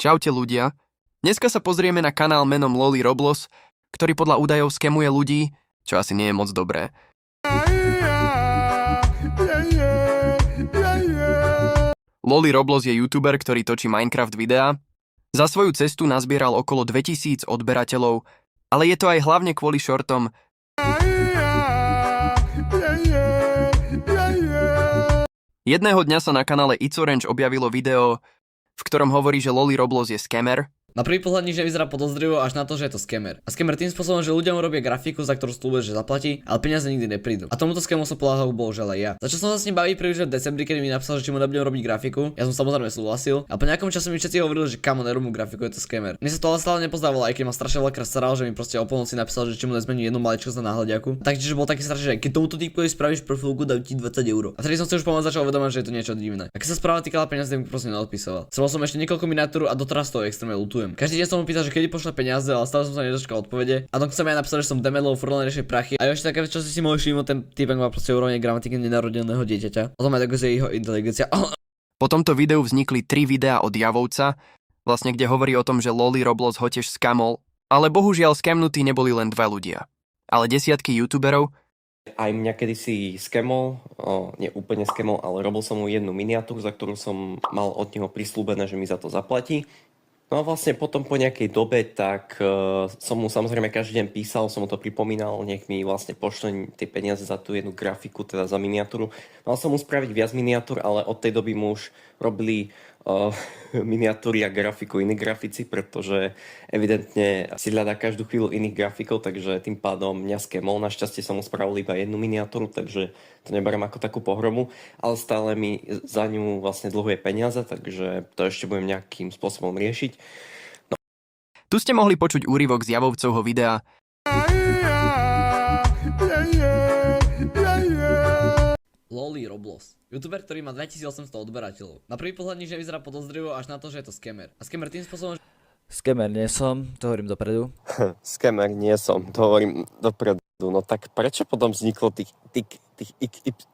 Čaute ľudia. Dneska sa pozrieme na kanál menom Loli Roblox, ktorý podľa údajov skemuje ľudí, čo asi nie je moc dobré. Loli Roblox je youtuber, ktorý točí Minecraft videá. Za svoju cestu nazbieral okolo 2000 odberateľov, ale je to aj hlavne kvôli shortom. Jedného dňa sa na kanále It's Orange objavilo video, v ktorom hovorí, že Loli Roblox je scammer. Na prvý pohľad nič nevyzerá podozrivo až na to, že je to scammer. A scammer tým spôsobom, že ľuďom robia grafiku, za ktorú slúbuje, že zaplatí, ale peniaze nikdy neprídu. A tomuto scamu som podľahol bohužiaľ aj ja. Začal som sa s ním baviť prvýkrát v decembri, keď mi napísal, že či mu nebudem robiť grafiku. Ja som samozrejme súhlasil. A po nejakom čase mi všetci hovorili, že kamo, nerob mu grafiku, je to scammer. Mne sa to ale stále nepozdávalo, aj keď ma strašne veľakrát staral, že mi proste o polnoci napísal, že či mu nezmení jednu maličkosť na náhľadiaku. Takže bol taký strašný, že keď tomuto typkovi spravíš profilku, dám ti 20 €. A tedy som si už pomaly začal uvedomať, že je to niečo divné. A keď sa správa týkala peniazí, mi proste neodpisoval. Chcel som ešte niekoľko miniatúr a doteraz to extrémne ľutujem. Každý deň som mu pýtal, že kedy pošle peniaze, ale stále som sa nedočkal odpovede. A dokonca mi aj napísal, že som demelov furlan riešie prachy. A ešte taká vec, čo si mohol všimnúť, ten typek má proste úroveň gramatiky nenarodeného dieťaťa. O tom aj je jeho inteligencia. Po tomto videu vznikli 3 videá od Javovca, vlastne kde hovorí o tom, že Loli Roblox ho tiež skamol, ale bohužiaľ skamnutí neboli len 2 ľudia, ale desiatky youtuberov. Aj mňa kedysi skemol, nie úplne skemol, ale robil som mu jednu miniatúru, za ktorú som mal od neho prislúbené, že mi za to zaplatí. No a vlastne potom po nejakej dobe, tak som mu samozrejme každý deň písal, som mu to pripomínal, nech mi vlastne pošle tie peniaze za tú jednu grafiku, teda za miniatúru. Mal som mu spraviť viac miniatúr, ale od tej doby mu už robili miniatúry a grafiku iní grafici, pretože evidentne si hľadá každú chvíľu iných grafikov, takže tým pádom mňa skemol. Našťastie som mu spravil iba jednu miniatúru, takže to neberiem ako takú pohromu, ale stále mi za ňu vlastne dlhuje peniaze, takže to ešte budem nejakým spôsobom riešiť. Tu ste mohli počuť úryvok z Javovcovho videa. Loli Roblox. Youtuber, ktorý má 2800 odberateľov. Na prvý pohľad nič nevyzerá podozrivo až na to, že je to scammer. A scammer tým spôsobom, že... Scammer nie som, to hovorím dopredu. Scammer nie som, to hovorím dopredu. No tak prečo potom vzniklo tých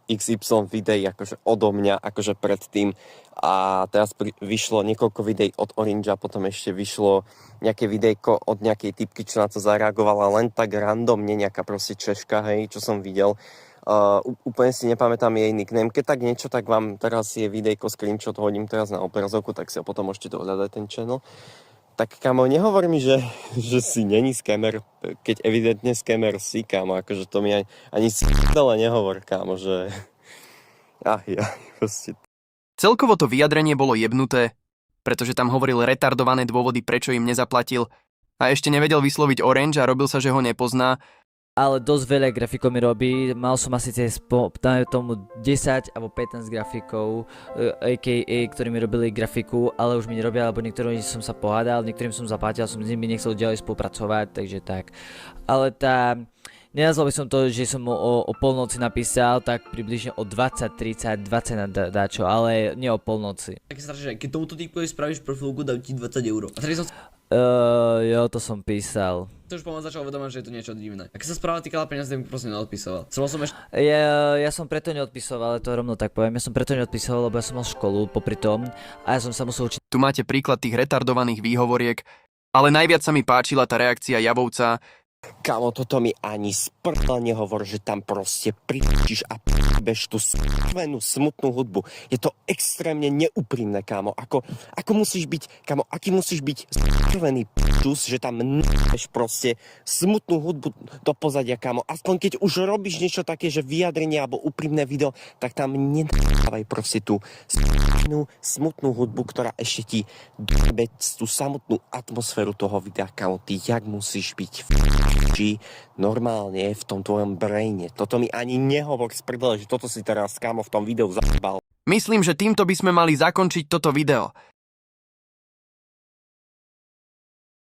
XY videí akože odo mňa, akože predtým, a teraz vyšlo niekoľko videí od Orange a potom ešte vyšlo nejaké videjko od nejakej typky, čo na to zareagovala len tak randomne, nejaká proste Češka, hej, čo som videl. Úplne si nepamätám jej nickname. Keď tak niečo, tak vám teraz je videjko, screenshot hodím teraz na obrazovku, tak si ho potom môžete dohľadať ten channel. Tak kamo, nehovor mi, že si není scammer, keď evidentne scammer si, kamo, akože to mi ani si nehovor, kamo, že... proste... Celkovo to vyjadrenie bolo jebnuté, pretože tam hovoril retardované dôvody, prečo im nezaplatil, a ešte nevedel vysloviť Orange a robil sa, že ho nepozná. Ale dosť veľa grafikov mi robí, mal som asi cez tomu 10 alebo 15 grafikov, a.k.a. ktorí mi robili grafiku, ale už mi nerobia, alebo niektorým som sa pohádal, niektorým som zaplatil, som s nimi nechcel ďalej spolupracovať, takže tak. Ale nenazval by som to, že som mu o polnoci napísal, tak približne o 20, 30, 20 na dáčo, ale nie o polnoci. Taký strašný, že keď tomuto typkovi spravíš profilku, dám ti 20 €. A tedy som... Jo, to som písal. To už pomaly začal uvedomať, že je to niečo divné. A keď sa správa týkala peniazy, mi proste neodpisoval. Chcel som ešte... Ja som preto neodpisoval, ale to rovno tak poviem. Ja som preto neodpisoval, lebo ja som mal školu popri tom a ja som sa musel učiť. Tu máte príklad tých retardovaných výhovoriek, ale najviac sa mi páčila tá reakcia Javovca. Kámo, toto mi ani sprla nehovor, že tam proste pričíš a príbeš tú smutnú hudbu. Je to extrémne neúprimné, kámo. Ako musíš byť, kámo, aký musíš byť sprvený pičus, že tam nebeš proste smutnú hudbu do pozadia, kámo. Aspoň keď už robíš niečo také, že vyjadrenie alebo úprimné video, tak tam nedávaj proste tú smutnú hudbu, ktorá ešte ti dobe tú samotnú atmosféru toho videa, kámo. Ty jak musíš byť normálne v tom tvojom braine. Toto mi ani nehovor z prdele, že toto si teraz, kámo, v tom videu zabal. Myslím, že týmto by sme mali zakončiť toto video.